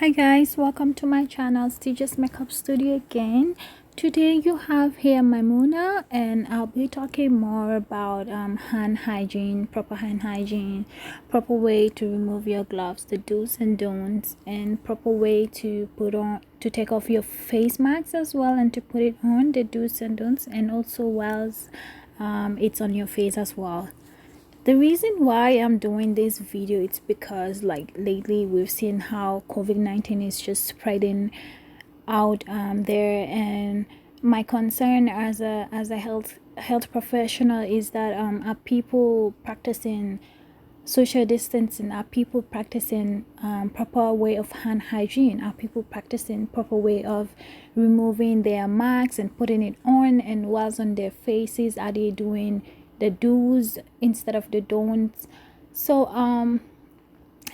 Hi guys, welcome to my channel Stitches Makeup Studio again. Today you have here Maimuna and I'll be talking more about hand hygiene, proper hand hygiene, proper way to remove your gloves, the do's and don'ts, and proper way to take off your face mask as well and to put it on, the do's and don'ts, and also whilst it's on your face as well. The reason why I'm doing this video is because like lately we've seen how COVID-19 is just spreading out there, and my concern as a health professional is that are people practicing social distancing, are people practicing proper way of hand hygiene, are people practicing proper way of removing their masks and putting it on, and whilst on their faces are they doing the do's instead of the don'ts. So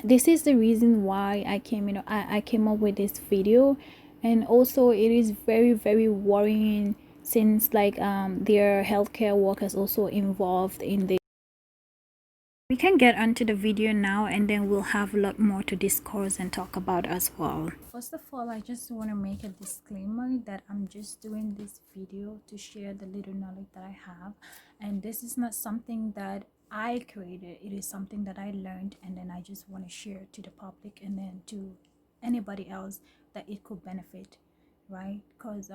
this is the reason why I came up with this video. And also it is very worrying since like their healthcare workers also involved in this. We can get onto the video now and then we'll have a lot more to discuss and talk about as well. First of all, I just want to make a disclaimer that I'm just doing this video to share the little knowledge that I have, and this is not something that I created. It is something that I learned, and then I just want to share to the public and then to anybody else that it could benefit, right? Because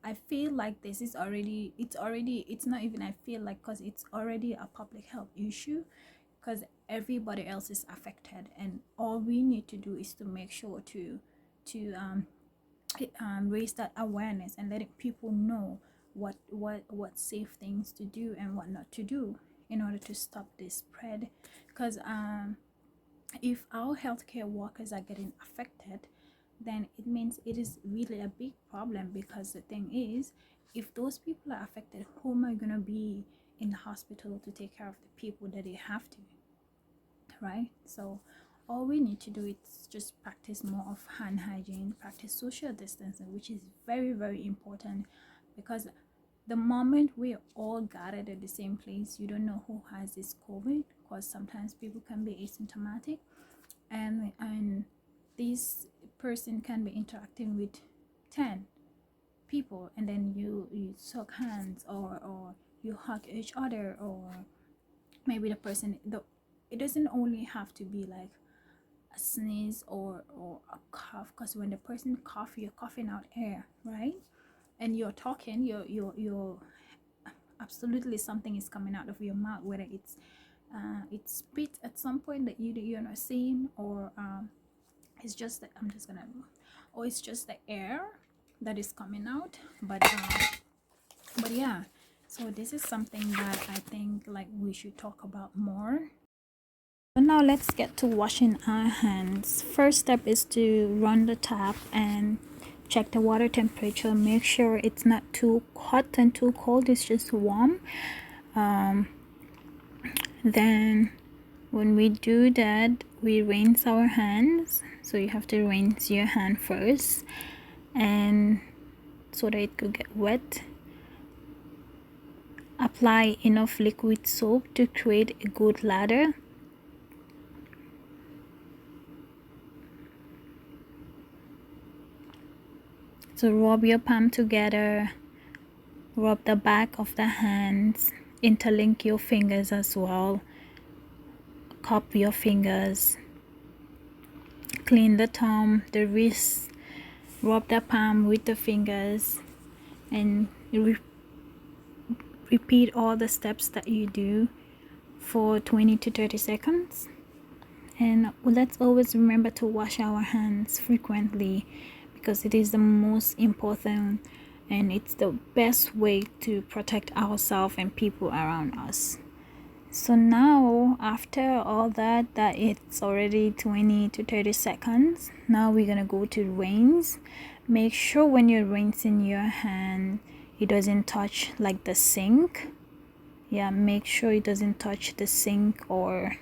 I feel like this is already it's not even I feel like, because it's already a public health issue, because everybody else is affected, and all we need to do is to make sure to raise that awareness and letting people know what safe things to do and what not to do in order to stop this spread. Because if our healthcare workers are getting affected, then it means it is really a big problem, because the thing is, if those people are affected, who am I going to be in the hospital to take care of the people that they have to, right? So all we need to do is just practice more of hand hygiene, practice social distancing, which is very important, because the moment we're all gathered at the same place, you don't know who has this COVID, because sometimes people can be asymptomatic, and this person can be interacting with 10 people, and then you shook hands, or you hug each other, or maybe the person, it doesn't only have to be like a sneeze or a cough, because when the person cough, you're coughing out air, right? And you're talking, you're absolutely something is coming out of your mouth, whether it's spit at some point that you're not seeing, or it's just that I'm just gonna or it's just the air that is coming out. But yeah, so this is something that I think like we should talk about more. So now let's get to washing our hands. First step is to run the tap and check the water temperature. Make sure it's not too hot and too cold, it's just warm. Then when we do that, we rinse our hands. So you have to rinse your hand first, and so that it could get wet. Apply enough liquid soap to create a good lather. So rub your palm together, rub the back of the hands, interlink your fingers as well, cup your fingers, clean the thumb, the wrist, rub the palm with the fingers, and repeat all the steps that you do for 20 to 30 seconds. And let's always remember to wash our hands frequently, because it is the most important and it's the best way to protect ourselves and people around us. So now after all that it's already 20 to 30 seconds, now we're gonna go to rinse. Make sure when you're rinsing your hand, it doesn't touch like the sink. Yeah, make sure it doesn't touch the sink or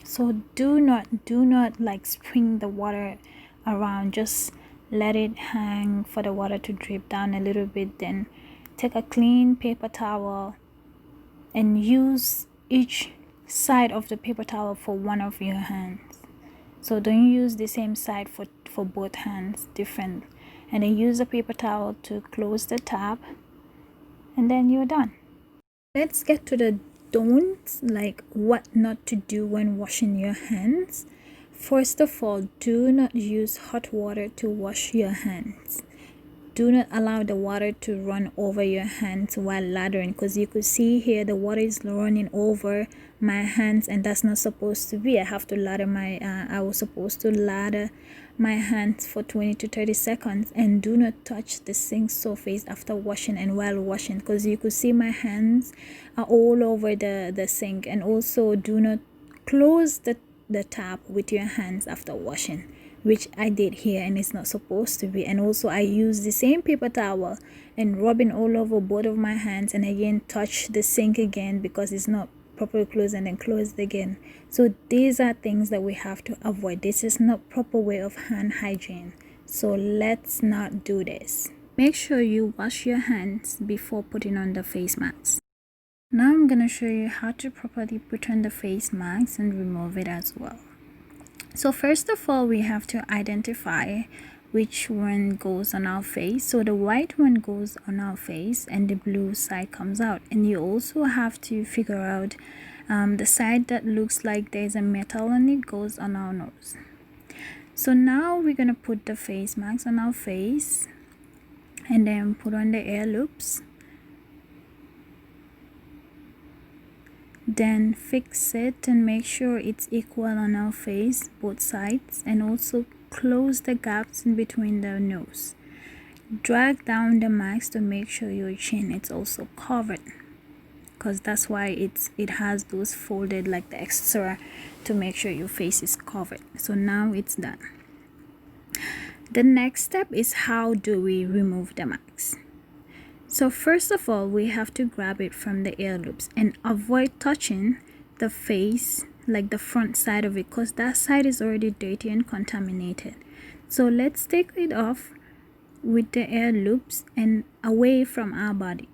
so do not like spring the water around. Just let it hang for the water to drip down a little bit, then take a clean paper towel and use each side of the paper towel for one of your hands. So don't use the same side for both hands, different. And then use a paper towel to close the tab, and then you're done. Let's get to the don'ts, like what not to do when washing your hands. First of all, do not use hot water to wash your hands. Do not allow the water to run over your hands while lathering, because you could see here the water is running over my hands, and that's not supposed to be. I have to lather I was supposed to lather my hands for 20 to 30 seconds. And do not touch the sink surface after washing and while washing, because you could see my hands are all over the sink. And also do not close the tap with your hands after washing, which I did here, and it's not supposed to be. And also I use the same paper towel and rubbing all over both of my hands, and again touch the sink again because it's not properly closed, and then closed again. So these are things that we have to avoid. This is not proper way of hand hygiene, so let's not do this. Make sure you wash your hands before putting on the face mask. Now I'm gonna show you how to properly put on the face mask and remove it as well. So first of all, we have to identify which one goes on our face. So the white one goes on our face and the blue side comes out. And you also have to figure out the side that looks like there's a metal on it goes on our nose. So now we're gonna put the face mask on our face and then put on the air loops. Then fix it and make sure it's equal on our face, both sides, and also close the gaps in between the nose. Drag down the mask to make sure your chin is also covered, because that's why it has those folded like the extra, to make sure your face is covered. So now it's done. The next step is how do we remove the mask. So first of all, we have to grab it from the ear loops and avoid touching the face, like the front side of it, because that side is already dirty and contaminated. So let's take it off with the ear loops and away from our body.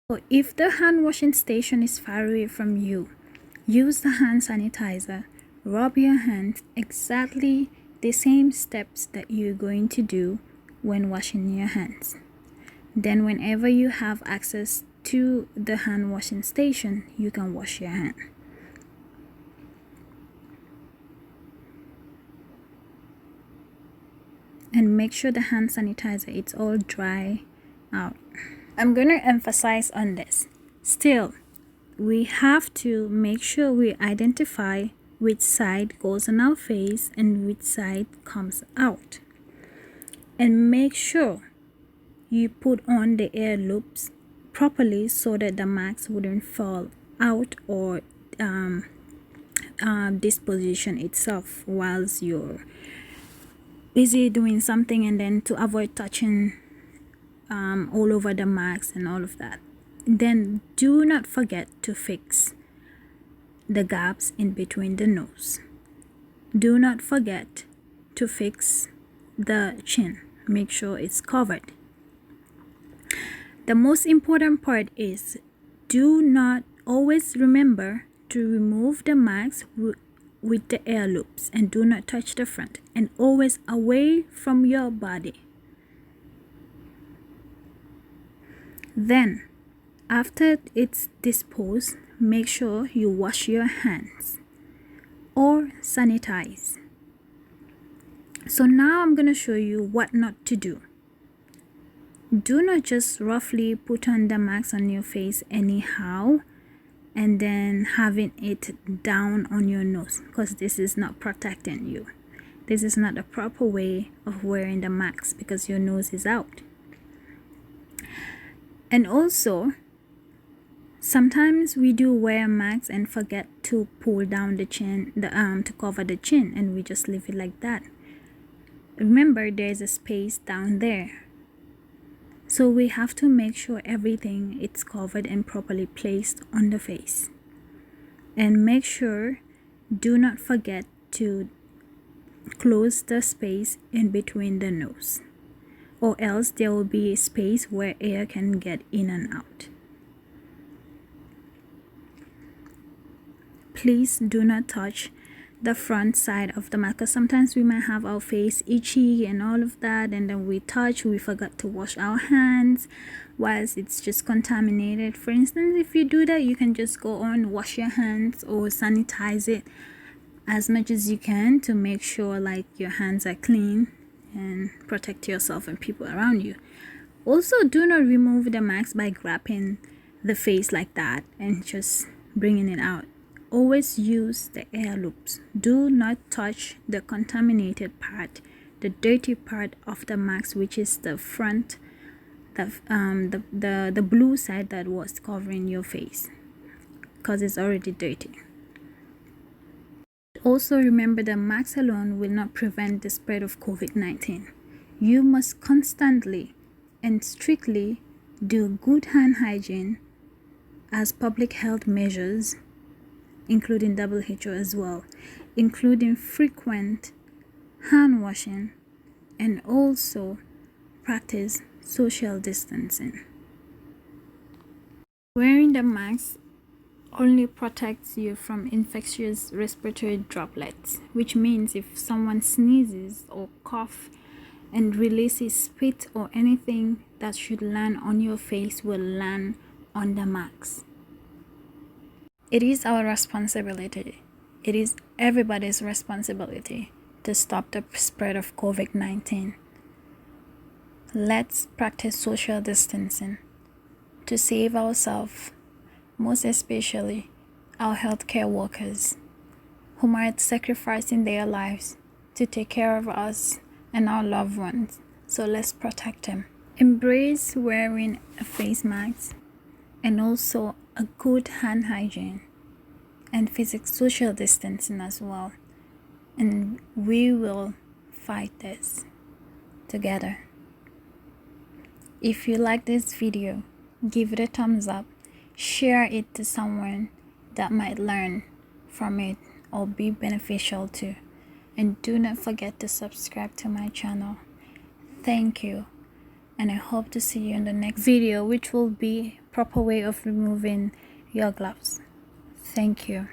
So if the hand washing station is far away from you, use the hand sanitizer. Rub your hands exactly the same steps that you're going to do when washing your hands. Then whenever you have access to the hand washing station, you can wash your hand. And make sure the hand sanitizer it's all dry out. I'm going to emphasize on this. Still, we have to make sure we identify which side goes on our face and which side comes out. And make sure you put on the ear loops properly so that the mask wouldn't fall out or disposition itself whilst you're busy doing something, and then to avoid touching all over the mask and all of that. Then do not forget to fix the gaps in between the nose. Do not forget to fix the chin. Make sure it's covered. The most important part is do not always remember to remove the mask with the ear loops, and do not touch the front, and always away from your body. Then after it's disposed, make sure you wash your hands or sanitize. So now I'm going to show you what not to do. Do not just roughly put on the mask on your face anyhow and then having it down on your nose, because this is not protecting you. This is not the proper way of wearing the mask, because your nose is out. And also, sometimes we do wear masks and forget to pull down the chin, to cover the chin, and we just leave it like that. Remember, there's a space down there. So we have to make sure everything is covered and properly placed on the face. And make sure, do not forget to close the space in between the nose. or else there will be a space where air can get in and out. Please do not touch the front side of the mask, because sometimes we might have our face itchy and all of that, and then we forgot to wash our hands whilst it's just contaminated. For instance, if you do that, you can just go on, wash your hands or sanitize it as much as you can to make sure like your hands are clean and protect yourself and people around you. Also, do not remove the mask by grabbing the face like that and just bringing it out. Always use the air loops. Do not touch the contaminated part, the dirty part of the mask, which is the front, the blue side that was covering your face, because it's already dirty. Also remember that masks alone will not prevent the spread of COVID-19. You must constantly and strictly do good hand hygiene as public health measures, including WHO as well, including frequent hand washing, and also practice social distancing. Wearing the mask only protects you from infectious respiratory droplets, which means if someone sneezes or coughs and releases spit or anything that should land on your face will land on the mask. It is our responsibility. It is everybody's responsibility to stop the spread of COVID-19. Let's practice social distancing to save ourselves, most especially our healthcare workers who might sacrificing their lives to take care of us and our loved ones. So let's protect them. Embrace wearing a face mask and also a good hand hygiene and social distancing as well. And we will fight this together. If you like this video, give it a thumbs up, share it to someone that might learn from it or be beneficial to, and do not forget to subscribe to my channel. Thank you, and I hope to see you in the next video, which will be proper way of removing your gloves. Thank you.